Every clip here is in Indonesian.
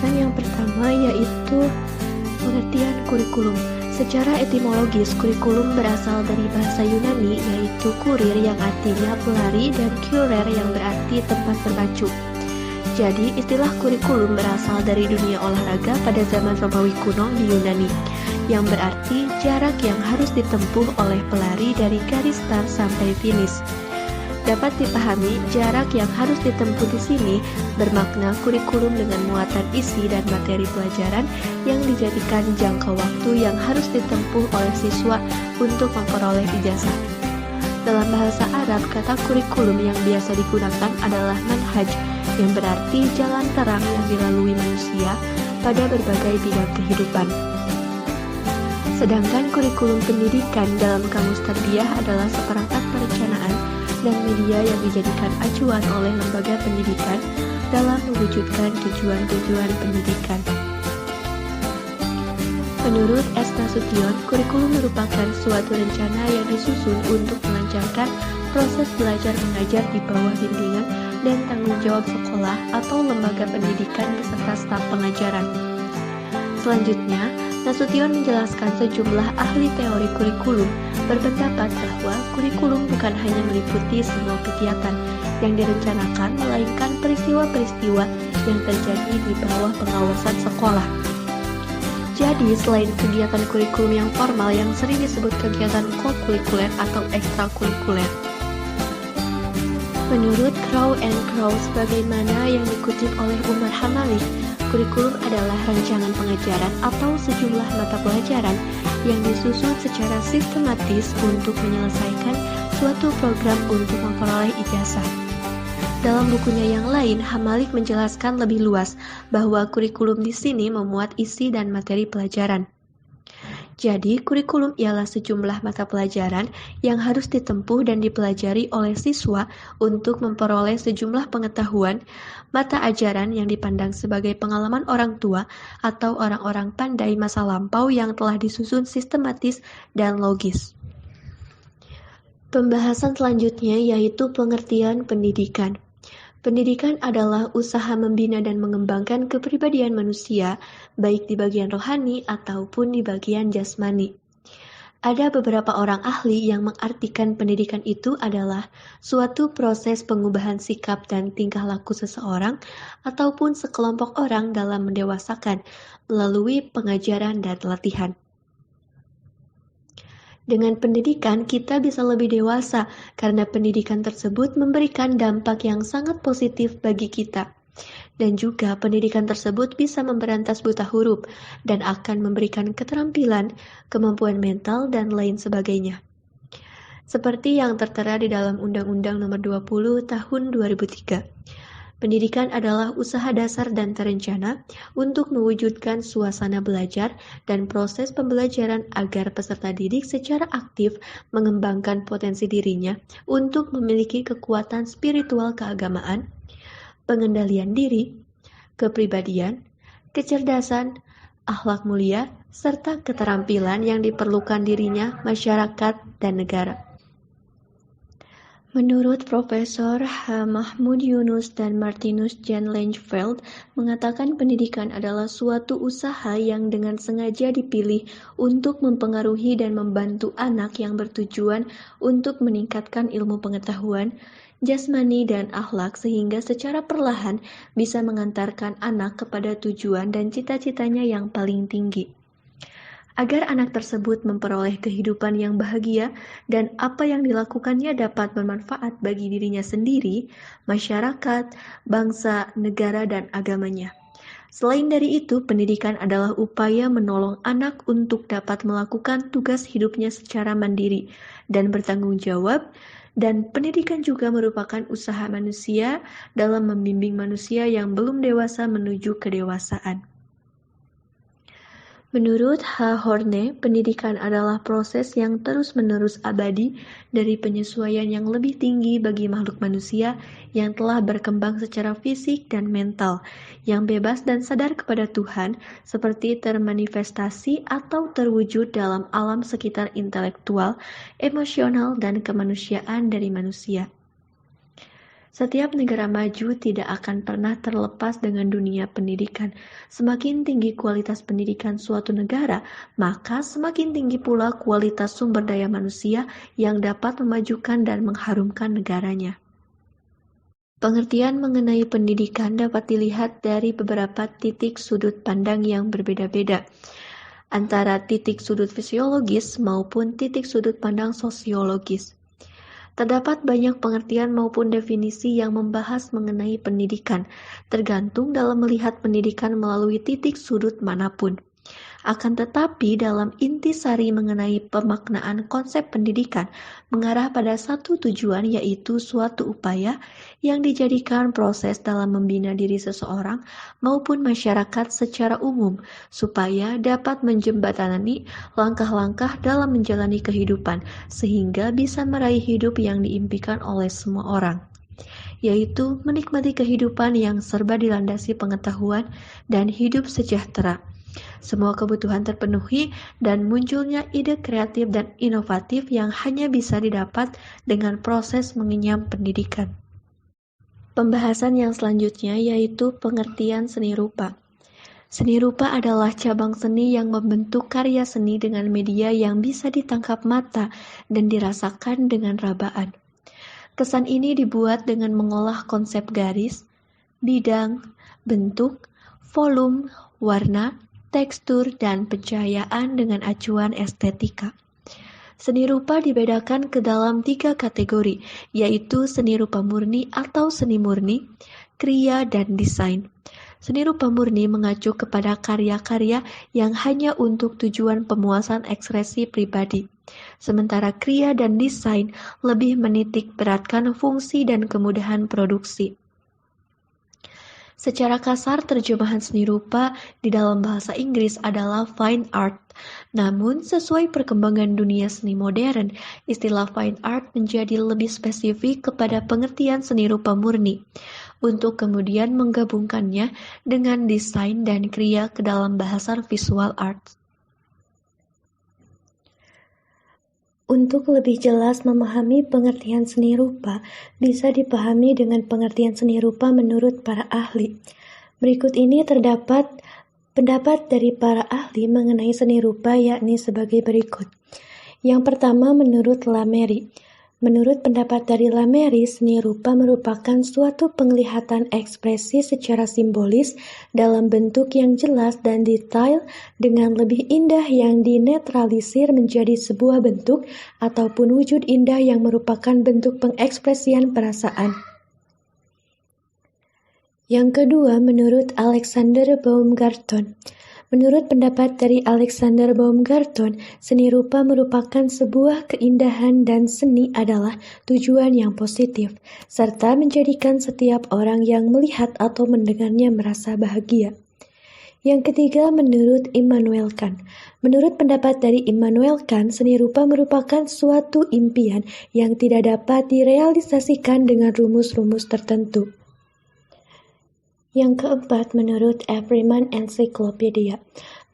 Pembahasan yang pertama yaitu pengertian kurikulum. Secara etimologis, kurikulum berasal dari bahasa Yunani yaitu kurir yang artinya pelari dan kurer yang berarti tempat berpacu. Jadi, istilah kurikulum berasal dari dunia olahraga pada zaman Romawi kuno di Yunani, yang berarti jarak yang harus ditempuh oleh pelari dari garis start sampai finish. Dapat dipahami, jarak yang harus ditempuh di sini bermakna kurikulum dengan muatan isi dan materi pelajaran yang dijadikan jangka waktu yang harus ditempuh oleh siswa untuk memperoleh ijazah. Dalam bahasa Arab, kata kurikulum yang biasa digunakan adalah manhaj, yang berarti jalan terang yang dilalui manusia pada berbagai bidang kehidupan. Sedangkan kurikulum pendidikan dalam kamus tarbiyah adalah seperangkat perencanaan dan media yang dijadikan acuan oleh lembaga pendidikan dalam mewujudkan tujuan-tujuan pendidikan. Menurut S. Nasution, kurikulum merupakan suatu rencana yang disusun untuk melancarkan proses belajar mengajar di bawah bimbingan dan tanggung jawab sekolah atau lembaga pendidikan beserta staf pengajaran. Selanjutnya, Nasution menjelaskan sejumlah ahli teori kurikulum berpendapat bahwa kurikulum bukan hanya meliputi semua kegiatan yang direncanakan, melainkan peristiwa-peristiwa yang terjadi di bawah pengawasan sekolah. Jadi, selain kegiatan kurikulum yang formal yang sering disebut kegiatan kokurikuler atau ekstrakurikuler. Menurut Crow and Crow, sebagaimana yang dikutip oleh Umar Hamalik, kurikulum adalah rancangan pengajaran atau sejumlah mata pelajaran yang disusun secara sistematis untuk menyelesaikan suatu program untuk memperoleh ijazah. Dalam bukunya yang lain, Hamalik menjelaskan lebih luas bahwa kurikulum di sini memuat isi dan materi pelajaran. Jadi, kurikulum ialah sejumlah mata pelajaran yang harus ditempuh dan dipelajari oleh siswa untuk memperoleh sejumlah pengetahuan, mata ajaran yang dipandang sebagai pengalaman orang tua atau orang-orang pandai masa lampau yang telah disusun sistematis dan logis. Pembahasan selanjutnya yaitu pengertian pendidikan. Pendidikan adalah usaha membina dan mengembangkan kepribadian manusia, baik di bagian rohani ataupun di bagian jasmani. Ada beberapa orang ahli yang mengartikan pendidikan itu adalah suatu proses pengubahan sikap dan tingkah laku seseorang ataupun sekelompok orang dalam mendewasakan melalui pengajaran dan latihan. Dengan pendidikan, kita bisa lebih dewasa karena pendidikan tersebut memberikan dampak yang sangat positif bagi kita. Dan juga pendidikan tersebut bisa memberantas buta huruf dan akan memberikan keterampilan, kemampuan mental, dan lain sebagainya. Seperti yang tertera di dalam Undang-Undang Nomor 20 Tahun 2003. Pendidikan adalah usaha dasar dan terencana untuk mewujudkan suasana belajar dan proses pembelajaran agar peserta didik secara aktif mengembangkan potensi dirinya untuk memiliki kekuatan spiritual keagamaan, pengendalian diri, kepribadian, kecerdasan, akhlak mulia, serta keterampilan yang diperlukan dirinya, masyarakat, dan negara. Menurut Profesor H. Mahmud Yunus dan Martinus Jan Langeveld mengatakan pendidikan adalah suatu usaha yang dengan sengaja dipilih untuk mempengaruhi dan membantu anak yang bertujuan untuk meningkatkan ilmu pengetahuan, jasmani dan akhlak sehingga secara perlahan bisa mengantarkan anak kepada tujuan dan cita-citanya yang paling tinggi. Agar anak tersebut memperoleh kehidupan yang bahagia dan apa yang dilakukannya dapat bermanfaat bagi dirinya sendiri, masyarakat, bangsa, negara, dan agamanya. Selain dari itu, pendidikan adalah upaya menolong anak untuk dapat melakukan tugas hidupnya secara mandiri dan bertanggung jawab, dan pendidikan juga merupakan usaha manusia dalam membimbing manusia yang belum dewasa menuju kedewasaan. Menurut H. Horne, pendidikan adalah proses yang terus-menerus abadi dari penyesuaian yang lebih tinggi bagi makhluk manusia yang telah berkembang secara fisik dan mental, yang bebas dan sadar kepada Tuhan, seperti termanifestasi atau terwujud dalam alam sekitar intelektual, emosional, dan kemanusiaan dari manusia. Setiap negara maju tidak akan pernah terlepas dengan dunia pendidikan. Semakin tinggi kualitas pendidikan suatu negara, maka semakin tinggi pula kualitas sumber daya manusia yang dapat memajukan dan mengharumkan negaranya. Pengertian mengenai pendidikan dapat dilihat dari beberapa titik sudut pandang yang berbeda-beda, antara titik sudut fisiologis maupun titik sudut pandang sosiologis. Terdapat banyak pengertian maupun definisi yang membahas mengenai pendidikan, tergantung dalam melihat pendidikan melalui titik sudut manapun. Akan tetapi dalam intisari mengenai pemaknaan konsep pendidikan mengarah pada satu tujuan, yaitu suatu upaya yang dijadikan proses dalam membina diri seseorang maupun masyarakat secara umum supaya dapat menjembatani langkah-langkah dalam menjalani kehidupan sehingga bisa meraih hidup yang diimpikan oleh semua orang, yaitu menikmati kehidupan yang serba dilandasi pengetahuan dan hidup sejahtera. Semua kebutuhan terpenuhi dan munculnya ide kreatif dan inovatif yang hanya bisa didapat dengan proses mengenyam pendidikan. Pembahasan yang selanjutnya yaitu pengertian seni rupa. Seni rupa adalah cabang seni yang membentuk karya seni dengan media yang bisa ditangkap mata dan dirasakan dengan rabaan. Kesan ini dibuat dengan mengolah konsep garis, bidang, bentuk, volume, warna, tekstur, dan pencahayaan dengan acuan estetika. Seni rupa dibedakan ke dalam 3 kategori, yaitu seni rupa murni atau seni murni, kriya, dan desain. Seni rupa murni mengacu kepada karya-karya yang hanya untuk tujuan pemuasan ekspresi pribadi. Sementara kriya dan desain lebih menitik beratkan fungsi dan kemudahan produksi. Secara kasar, terjemahan seni rupa di dalam bahasa Inggris adalah fine art. Namun, sesuai perkembangan dunia seni modern, istilah fine art menjadi lebih spesifik kepada pengertian seni rupa murni, untuk kemudian menggabungkannya dengan desain dan kriya ke dalam bahasan visual art. Untuk lebih jelas memahami pengertian seni rupa, bisa dipahami dengan pengertian seni rupa menurut para ahli. Berikut ini terdapat pendapat dari para ahli mengenai seni rupa, yakni sebagai berikut. Yang pertama, menurut Lamery. Menurut pendapat dari Lamery, seni rupa merupakan suatu penglihatan ekspresi secara simbolis dalam bentuk yang jelas dan detail dengan lebih indah yang dinetralisir menjadi sebuah bentuk ataupun wujud indah yang merupakan bentuk pengekspresian perasaan. Yang kedua, menurut Alexander Baumgarten. Menurut pendapat dari Alexander Baumgarten, seni rupa merupakan sebuah keindahan dan seni adalah tujuan yang positif, serta menjadikan setiap orang yang melihat atau mendengarnya merasa bahagia. Yang ketiga, menurut Immanuel Kant. Menurut pendapat dari Immanuel Kant, seni rupa merupakan suatu impian yang tidak dapat direalisasikan dengan rumus-rumus tertentu. Yang keempat, menurut Everyman Encyclopedia.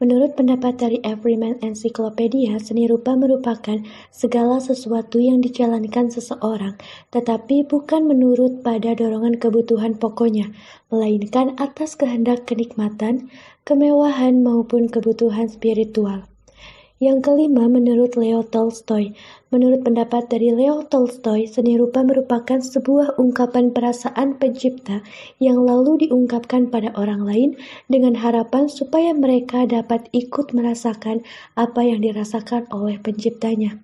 Menurut pendapat dari Everyman Encyclopedia, seni rupa merupakan segala sesuatu yang dijalankan seseorang, tetapi bukan menurut pada dorongan kebutuhan pokoknya, melainkan atas kehendak kenikmatan, kemewahan maupun kebutuhan spiritual. Yang kelima, menurut Leo Tolstoy. Menurut pendapat dari Leo Tolstoy, seni rupa merupakan sebuah ungkapan perasaan pencipta yang lalu diungkapkan pada orang lain dengan harapan supaya mereka dapat ikut merasakan apa yang dirasakan oleh penciptanya.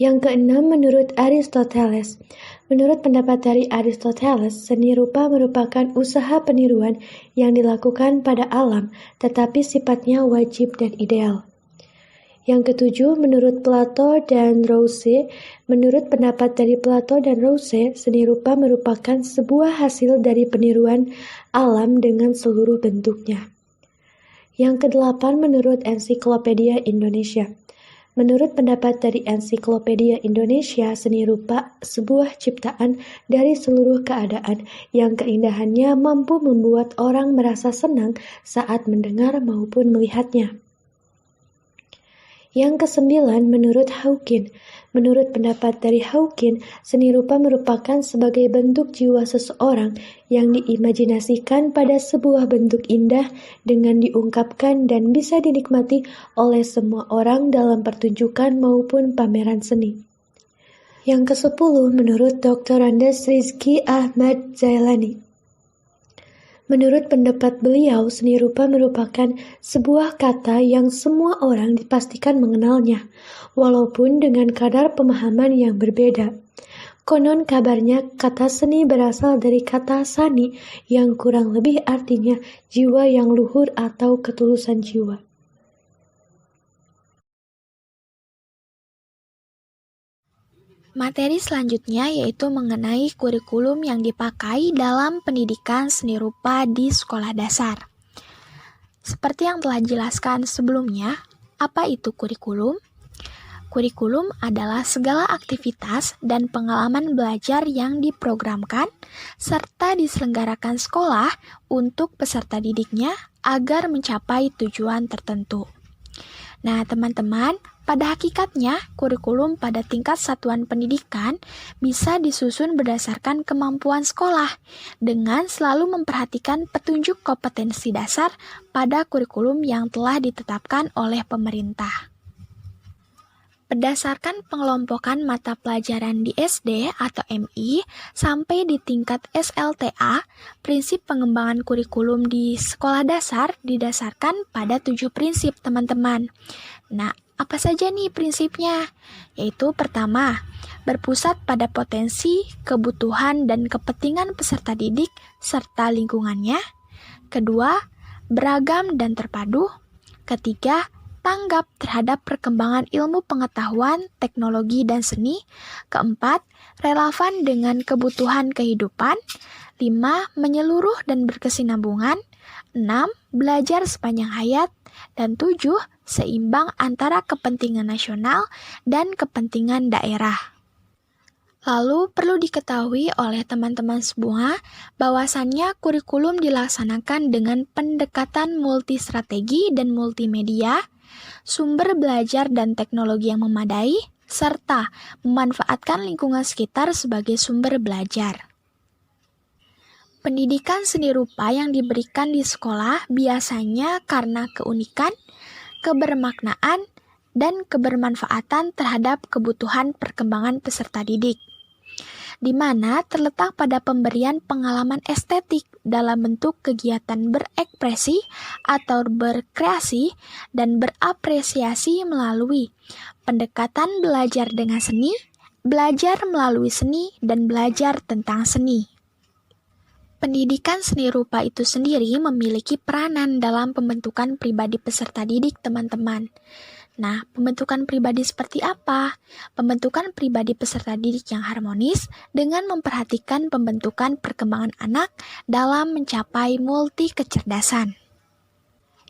Yang keenam, menurut Aristoteles. Menurut pendapat dari Aristoteles, seni rupa merupakan usaha peniruan yang dilakukan pada alam, tetapi sifatnya wajib dan ideal. Yang ketujuh, menurut Plato dan Rousseau. Menurut pendapat dari Plato dan Rousseau, seni rupa merupakan sebuah hasil dari peniruan alam dengan seluruh bentuknya. Yang kedelapan, menurut Ensiklopedia Indonesia. Menurut pendapat dari Ensiklopedia Indonesia, seni rupa sebuah ciptaan dari seluruh keadaan yang keindahannya mampu membuat orang merasa senang saat mendengar maupun melihatnya. Yang kesembilan, menurut Hawking. Menurut pendapat dari Hawking, seni rupa merupakan sebagai bentuk jiwa seseorang yang diimajinasikan pada sebuah bentuk indah dengan diungkapkan dan bisa dinikmati oleh semua orang dalam pertunjukan maupun pameran seni. Yang kesepuluh, menurut Dr. Andes Rizky Ahmad Zailani. Menurut pendapat beliau, seni rupa merupakan sebuah kata yang semua orang dipastikan mengenalnya, walaupun dengan kadar pemahaman yang berbeda. Konon kabarnya kata seni berasal dari kata sani yang kurang lebih artinya jiwa yang luhur atau ketulusan jiwa. Materi selanjutnya yaitu mengenai kurikulum yang dipakai dalam pendidikan seni rupa di sekolah dasar. Seperti yang telah dijelaskan sebelumnya, apa itu kurikulum? Kurikulum adalah segala aktivitas dan pengalaman belajar yang diprogramkan serta diselenggarakan sekolah untuk peserta didiknya agar mencapai tujuan tertentu. Nah, teman-teman, pada hakikatnya, kurikulum pada tingkat satuan pendidikan bisa disusun berdasarkan kemampuan sekolah dengan selalu memperhatikan petunjuk kompetensi dasar pada kurikulum yang telah ditetapkan oleh pemerintah. Berdasarkan pengelompokan mata pelajaran di SD atau MI sampai di tingkat SLTA, prinsip pengembangan kurikulum di sekolah dasar didasarkan pada 7 prinsip, teman-teman. Nah, apa saja nih prinsipnya? Yaitu pertama, berpusat pada potensi, kebutuhan, dan kepentingan peserta didik serta lingkungannya. Kedua, beragam dan terpadu. Ketiga, tanggap terhadap perkembangan ilmu pengetahuan, teknologi, dan seni. Keempat, relevan dengan kebutuhan kehidupan. 5. Menyeluruh dan berkesinambungan. 6. Belajar sepanjang hayat. Dan 7. Seimbang antara kepentingan nasional dan kepentingan daerah. Lalu perlu diketahui oleh teman-teman semua bahwasannya kurikulum dilaksanakan dengan pendekatan multistrategi dan multimedia, sumber belajar dan teknologi yang memadai, serta memanfaatkan lingkungan sekitar sebagai sumber belajar. Pendidikan seni rupa yang diberikan di sekolah biasanya karena keunikan, kebermaknaan, dan kebermanfaatan terhadap kebutuhan perkembangan peserta didik, di mana terletak pada pemberian pengalaman estetik dalam bentuk kegiatan berekspresi atau berkreasi dan berapresiasi melalui pendekatan belajar dengan seni, belajar melalui seni, dan belajar tentang seni. Pendidikan seni rupa itu sendiri memiliki peranan dalam pembentukan pribadi peserta didik, teman-teman. Nah, pembentukan pribadi seperti apa? Pembentukan pribadi peserta didik yang harmonis dengan memperhatikan pembentukan perkembangan anak dalam mencapai multi kecerdasan,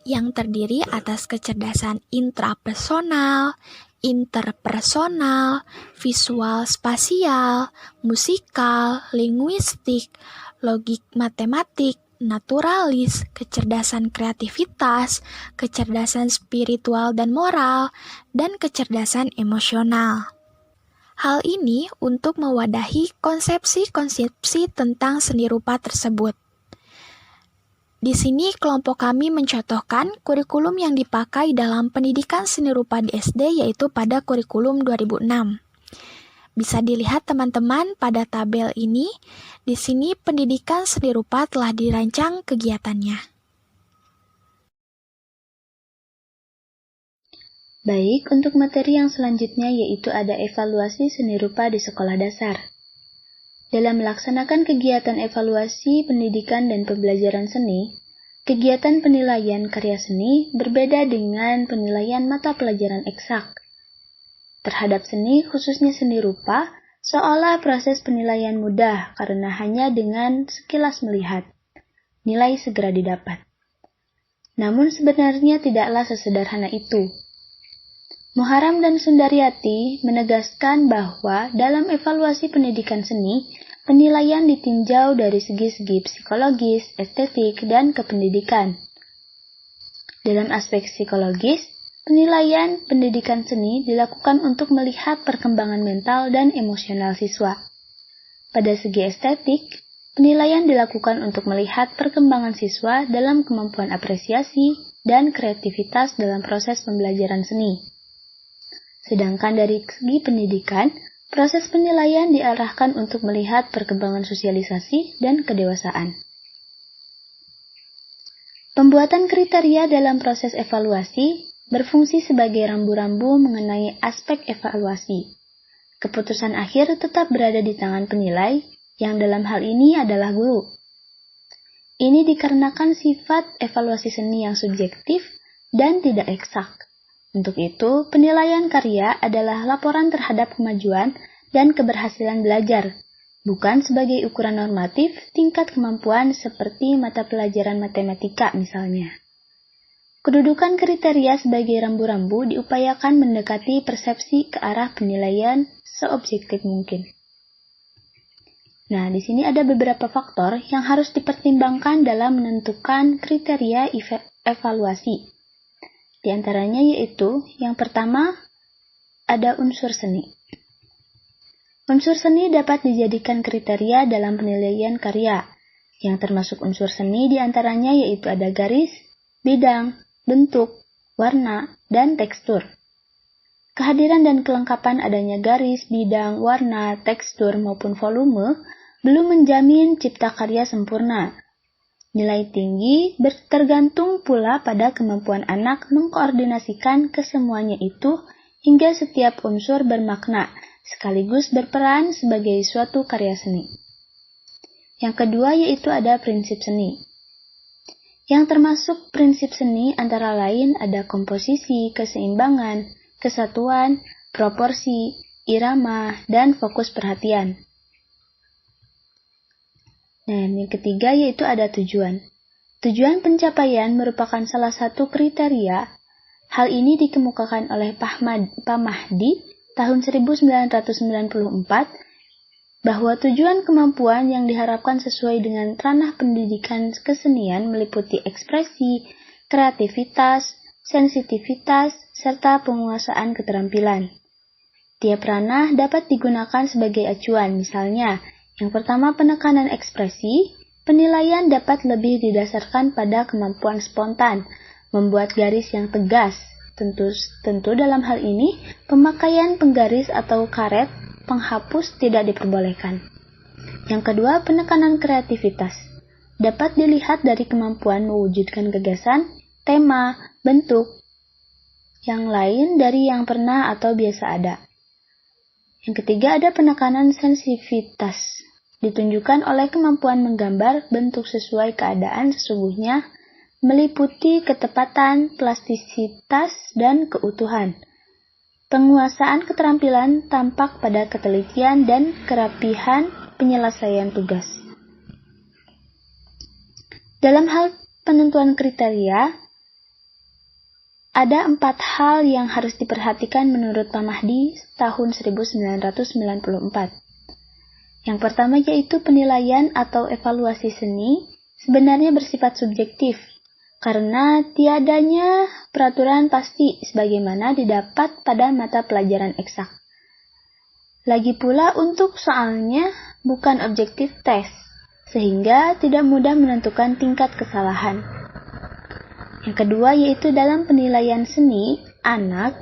yang terdiri atas kecerdasan intrapersonal, interpersonal, visual spasial, musikal, linguistik, logik matematik, naturalis, kecerdasan kreativitas, kecerdasan spiritual dan moral, dan kecerdasan emosional. Hal ini untuk mewadahi konsepsi-konsepsi tentang seni rupa tersebut. Di sini kelompok kami mencontohkan kurikulum yang dipakai dalam pendidikan seni rupa di SD yaitu pada kurikulum 2006. Bisa dilihat teman-teman pada tabel ini, di sini pendidikan seni rupa telah dirancang kegiatannya. Baik, untuk materi yang selanjutnya yaitu ada evaluasi seni rupa di sekolah dasar. Dalam melaksanakan kegiatan evaluasi pendidikan dan pembelajaran seni, kegiatan penilaian karya seni berbeda dengan penilaian mata pelajaran eksak. Terhadap seni, khususnya seni rupa, seolah proses penilaian mudah karena hanya dengan sekilas melihat, nilai segera didapat. Namun sebenarnya tidaklah sesederhana itu. Muharam dan Sundaryati menegaskan bahwa dalam evaluasi pendidikan seni, penilaian ditinjau dari segi-segi psikologis, estetik, dan kependidikan. Dalam aspek psikologis, penilaian pendidikan seni dilakukan untuk melihat perkembangan mental dan emosional siswa. Pada segi estetik, penilaian dilakukan untuk melihat perkembangan siswa dalam kemampuan apresiasi dan kreativitas dalam proses pembelajaran seni. Sedangkan dari segi pendidikan, proses penilaian diarahkan untuk melihat perkembangan sosialisasi dan kedewasaan. Pembuatan kriteria dalam proses evaluasi berfungsi sebagai rambu-rambu mengenai aspek evaluasi. Keputusan akhir tetap berada di tangan penilai, yang dalam hal ini adalah guru. Ini dikarenakan sifat evaluasi seni yang subjektif dan tidak eksak. Untuk itu, penilaian karya adalah laporan terhadap kemajuan dan keberhasilan belajar, bukan sebagai ukuran normatif tingkat kemampuan seperti mata pelajaran matematika misalnya. Kedudukan kriteria sebagai rambu-rambu diupayakan mendekati persepsi ke arah penilaian seobjektif mungkin. Nah, di sini ada beberapa faktor yang harus dipertimbangkan dalam menentukan kriteria evaluasi. Di antaranya yaitu, yang pertama, ada unsur seni. Unsur seni dapat dijadikan kriteria dalam penilaian karya, yang termasuk unsur seni di antaranya yaitu ada garis, bidang, bentuk, warna, dan tekstur. Kehadiran dan kelengkapan adanya garis, bidang, warna, tekstur, maupun volume belum menjamin cipta karya sempurna. Nilai tinggi tergantung pula pada kemampuan anak mengkoordinasikan kesemuanya itu hingga setiap unsur bermakna, sekaligus berperan sebagai suatu karya seni. Yang kedua yaitu ada prinsip seni. Yang termasuk prinsip seni antara lain ada komposisi, keseimbangan, kesatuan, proporsi, irama, dan fokus perhatian. Dan yang ketiga yaitu ada tujuan. Tujuan pencapaian merupakan salah satu kriteria. Hal ini dikemukakan oleh Pak Mahdi tahun 1994 bahwa tujuan kemampuan yang diharapkan sesuai dengan ranah pendidikan kesenian meliputi ekspresi, kreativitas, sensitivitas, serta penguasaan keterampilan. Tiap ranah dapat digunakan sebagai acuan, misalnya, yang pertama penekanan ekspresi, penilaian dapat lebih didasarkan pada kemampuan spontan, membuat garis yang tegas. Tentu dalam hal ini, pemakaian penggaris atau karet penghapus tidak diperbolehkan. Yang kedua, penekanan kreativitas. Dapat dilihat dari kemampuan mewujudkan gagasan, tema, bentuk, yang lain dari yang pernah atau biasa ada. Yang ketiga, ada penekanan sensitivitas. Ditunjukkan oleh kemampuan menggambar bentuk sesuai keadaan sesungguhnya, meliputi ketepatan, plastisitas, dan keutuhan. Penguasaan keterampilan tampak pada ketelitian dan kerapihan penyelesaian tugas. Dalam hal penentuan kriteria, ada 4 hal yang harus diperhatikan menurut Pak Mahdi tahun 1994. Yang pertama yaitu penilaian atau evaluasi seni sebenarnya bersifat subjektif, karena tiadanya peraturan pasti sebagaimana didapat pada mata pelajaran eksak. Lagi pula untuk soalnya bukan objektif tes, sehingga tidak mudah menentukan tingkat kesalahan. Yang kedua yaitu dalam penilaian seni, anak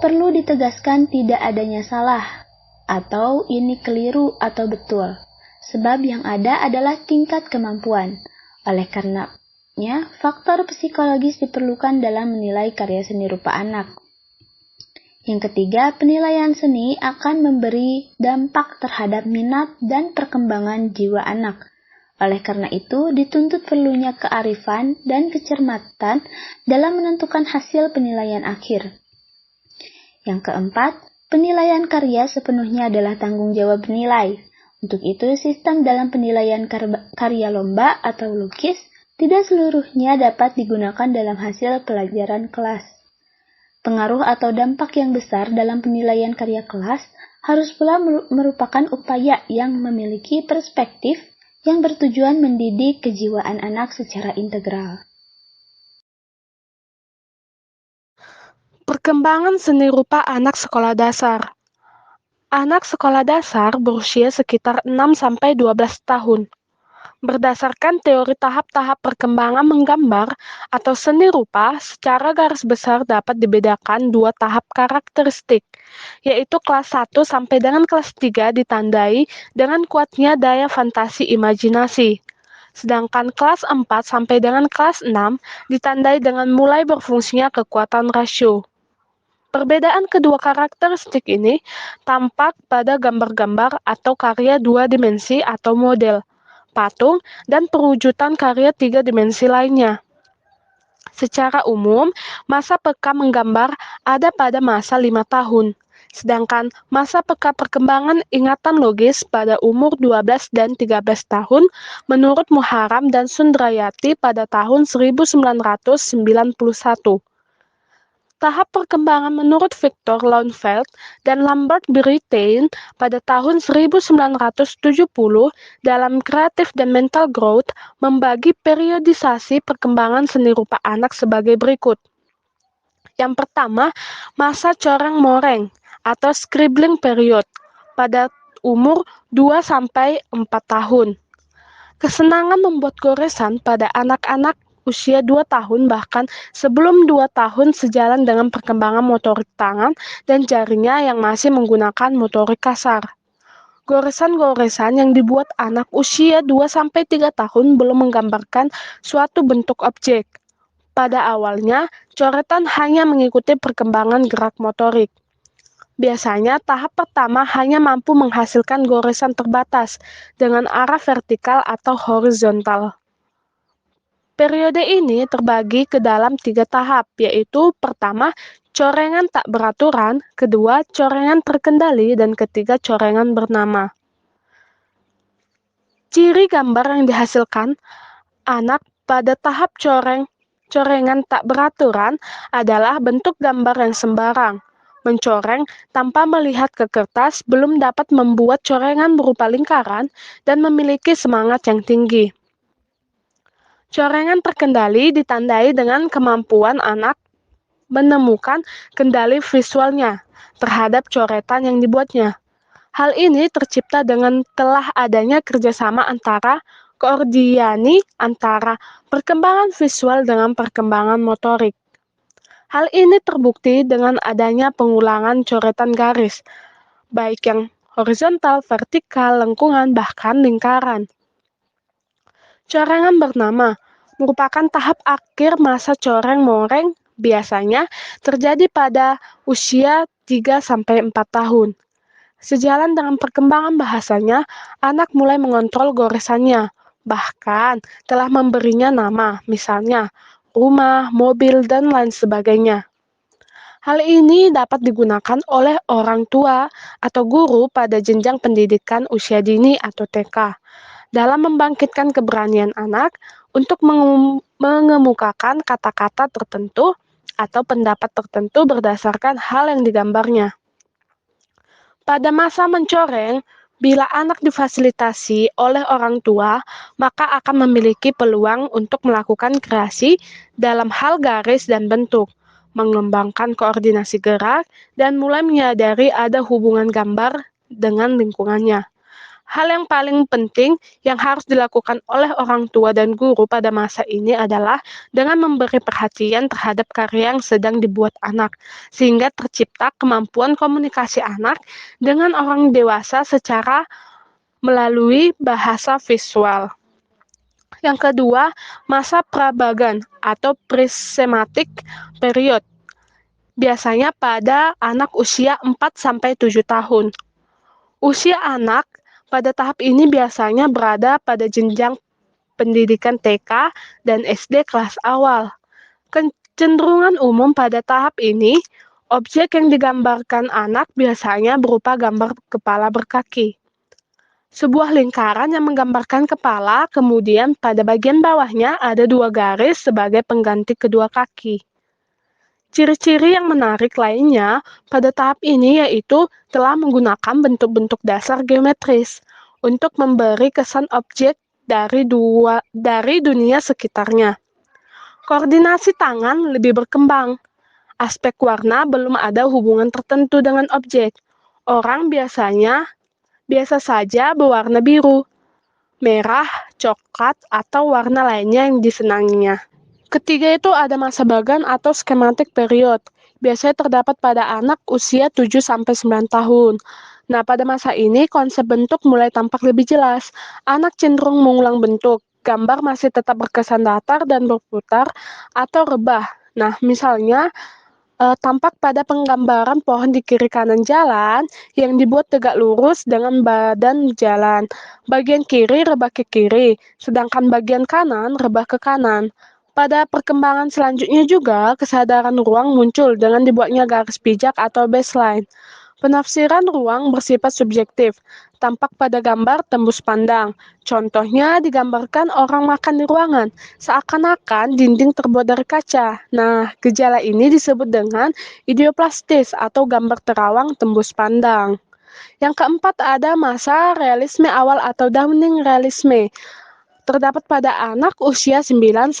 perlu ditegaskan tidak adanya salah, atau ini keliru atau betul, sebab yang ada adalah tingkat kemampuan. Oleh karenanya, faktor psikologis diperlukan dalam menilai karya seni rupa anak. Yang ketiga, penilaian seni akan memberi dampak terhadap minat dan perkembangan jiwa anak. Oleh karena itu, dituntut perlunya kearifan dan kecermatan dalam menentukan hasil penilaian akhir. Yang keempat, penilaian karya sepenuhnya adalah tanggung jawab penilai. Untuk itu, sistem dalam penilaian karya lomba atau lukis tidak seluruhnya dapat digunakan dalam hasil pelajaran kelas. Pengaruh atau dampak yang besar dalam penilaian karya kelas harus pula merupakan upaya yang memiliki perspektif yang bertujuan mendidik kejiwaan anak secara integral. Perkembangan seni rupa anak sekolah dasar. Anak sekolah dasar berusia sekitar 6-12 tahun. Berdasarkan teori tahap-tahap perkembangan menggambar atau seni rupa, secara garis besar dapat dibedakan dua tahap karakteristik, yaitu kelas 1 sampai dengan kelas 3 ditandai dengan kuatnya daya fantasi imajinasi. Sedangkan kelas 4 sampai dengan kelas 6 ditandai dengan mulai berfungsinya kekuatan rasio. Perbedaan kedua karakteristik ini tampak pada gambar-gambar atau karya dua dimensi atau model, patung, dan perwujudan karya tiga dimensi lainnya. Secara umum, masa peka menggambar ada pada masa 5 tahun, sedangkan masa peka perkembangan ingatan logis pada umur 12 dan 13 tahun menurut Muharram dan Sundrayati pada tahun 1991. Tahap perkembangan menurut Victor Lowenfeld dan Lambert Brittain pada tahun 1970 dalam Creative dan Mental Growth membagi periodisasi perkembangan seni rupa anak sebagai berikut. Yang pertama, masa coreng-moreng atau scribbling period pada umur 2-4 tahun. Kesenangan membuat goresan pada anak-anak usia 2 tahun bahkan sebelum 2 tahun sejalan dengan perkembangan motorik tangan dan jarinya yang masih menggunakan motorik kasar. Goresan-goresan yang dibuat anak usia 2-3 tahun belum menggambarkan suatu bentuk objek. Pada awalnya, coretan hanya mengikuti perkembangan gerak motorik. Biasanya, tahap pertama hanya mampu menghasilkan goresan terbatas dengan arah vertikal atau horizontal. Periode ini terbagi ke dalam 3 tahap, yaitu pertama, corengan tak beraturan, kedua, corengan terkendali, dan ketiga, corengan bernama. Ciri gambar yang dihasilkan anak pada tahap corengan tak beraturan adalah bentuk gambar yang sembarang. Mencoreng tanpa melihat ke kertas belum dapat membuat corengan berupa lingkaran dan memiliki semangat yang tinggi. Corengan terkendali ditandai dengan kemampuan anak menemukan kendali visualnya terhadap coretan yang dibuatnya. Hal ini tercipta dengan telah adanya kerjasama antara koordinasi antara perkembangan visual dengan perkembangan motorik. Hal ini terbukti dengan adanya pengulangan coretan garis, baik yang horizontal, vertikal, lengkungan, bahkan lingkaran. Corengan bernama merupakan tahap akhir masa coreng-moreng, biasanya terjadi pada usia 3-4 tahun. Sejalan dengan perkembangan bahasanya, anak mulai mengontrol goresannya, bahkan telah memberinya nama, misalnya rumah, mobil, dan lain sebagainya. Hal ini dapat digunakan oleh orang tua atau guru pada jenjang pendidikan usia dini atau TK dalam membangkitkan keberanian anak untuk mengemukakan kata-kata tertentu atau pendapat tertentu berdasarkan hal yang digambarnya. Pada masa mencoreng, bila anak difasilitasi oleh orang tua, maka akan memiliki peluang untuk melakukan kreasi dalam hal garis dan bentuk, mengembangkan koordinasi gerak, dan mulai menyadari ada hubungan gambar dengan lingkungannya. Hal yang paling penting yang harus dilakukan oleh orang tua dan guru pada masa ini adalah dengan memberi perhatian terhadap karya yang sedang dibuat anak, sehingga tercipta kemampuan komunikasi anak dengan orang dewasa secara melalui bahasa visual. Yang kedua, masa prabagan atau pre-semantic period, biasanya pada anak usia 4-7 tahun. Usia anak pada tahap ini biasanya berada pada jenjang pendidikan TK dan SD kelas awal. Kecenderungan umum pada tahap ini, objek yang digambarkan anak biasanya berupa gambar kepala berkaki. Sebuah lingkaran yang menggambarkan kepala, kemudian pada bagian bawahnya ada 2 garis sebagai pengganti kedua kaki. Ciri-ciri yang menarik lainnya pada tahap ini yaitu telah menggunakan bentuk-bentuk dasar geometris untuk memberi kesan objek dari dunia sekitarnya. Koordinasi tangan lebih berkembang. Aspek warna belum ada hubungan tertentu dengan objek. Orang biasa saja berwarna biru, merah, coklat, atau warna lainnya yang disenanginya. Ketiga itu ada masa bagan atau schematic period. Biasanya terdapat pada anak usia 7-9 tahun. Nah, pada masa ini konsep bentuk mulai tampak lebih jelas. Anak cenderung mengulang bentuk. Gambar masih tetap berkesan datar dan berputar atau rebah. Nah, misalnya tampak pada penggambaran pohon di kiri kanan jalan yang dibuat tegak lurus dengan badan jalan. Bagian kiri rebah ke kiri, sedangkan bagian kanan rebah ke kanan. Pada perkembangan selanjutnya juga, kesadaran ruang muncul dengan dibuatnya garis pijak atau baseline. Penafsiran ruang bersifat subjektif, tampak pada gambar tembus pandang. Contohnya digambarkan orang makan di ruangan, seakan-akan dinding terbuat dari kaca. Nah, gejala ini disebut dengan idioplastis atau gambar terawang tembus pandang. Yang keempat ada masa realisme awal atau dawning realisme. Terdapat pada anak usia 9-12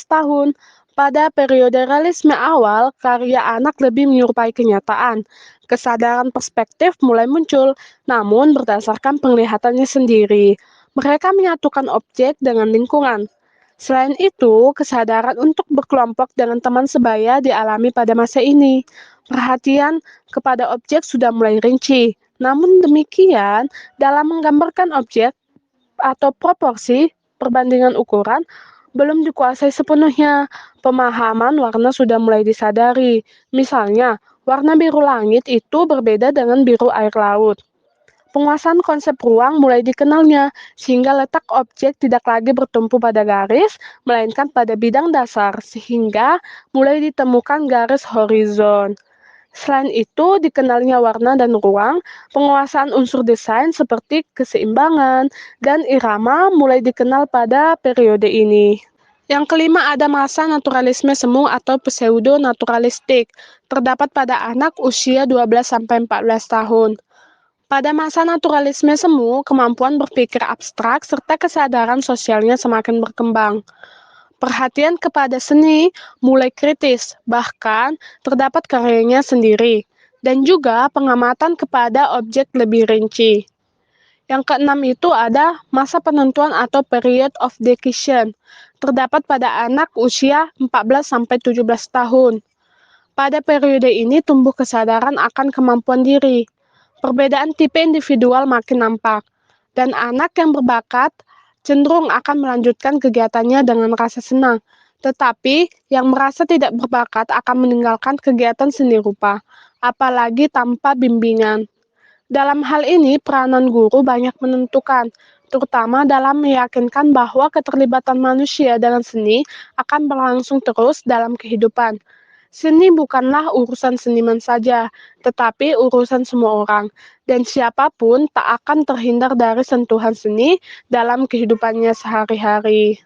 tahun. Pada periode realisme awal, karya anak lebih menyerupai kenyataan. Kesadaran perspektif mulai muncul, namun berdasarkan penglihatannya sendiri. Mereka menyatukan objek dengan lingkungan. Selain itu, kesadaran untuk berkelompok dengan teman sebaya dialami pada masa ini. Perhatian kepada objek sudah mulai rinci. Namun demikian, dalam menggambarkan objek, atau proporsi perbandingan ukuran belum dikuasai sepenuhnya. Pemahaman warna sudah mulai disadari. Misalnya, warna biru langit itu berbeda dengan biru air laut. Penguasaan konsep ruang mulai dikenalnya, sehingga letak objek tidak lagi bertumpu pada garis, melainkan pada bidang dasar, sehingga mulai ditemukan garis horizon. Selain itu, dikenalnya warna dan ruang, penguasaan unsur desain seperti keseimbangan dan irama mulai dikenal pada periode ini. Yang kelima ada masa naturalisme semu atau pseudo-naturalistik, terdapat pada anak usia 12-14 tahun. Pada masa naturalisme semu, kemampuan berpikir abstrak serta kesadaran sosialnya semakin berkembang. Perhatian kepada seni mulai kritis, bahkan terdapat karyanya sendiri, dan juga pengamatan kepada objek lebih rinci. Yang keenam itu ada masa penentuan atau period of decision, terdapat pada anak usia 14-17 tahun. Pada periode ini tumbuh kesadaran akan kemampuan diri. Perbedaan tipe individual makin nampak, dan anak yang berbakat cenderung akan melanjutkan kegiatannya dengan rasa senang, tetapi yang merasa tidak berbakat akan meninggalkan kegiatan seni rupa, apalagi tanpa bimbingan. Dalam hal ini, peranan guru banyak menentukan, terutama dalam meyakinkan bahwa keterlibatan manusia dengan seni akan berlangsung terus dalam kehidupan. Seni bukanlah urusan seniman saja, tetapi urusan semua orang, dan siapapun tak akan terhindar dari sentuhan seni dalam kehidupannya sehari-hari.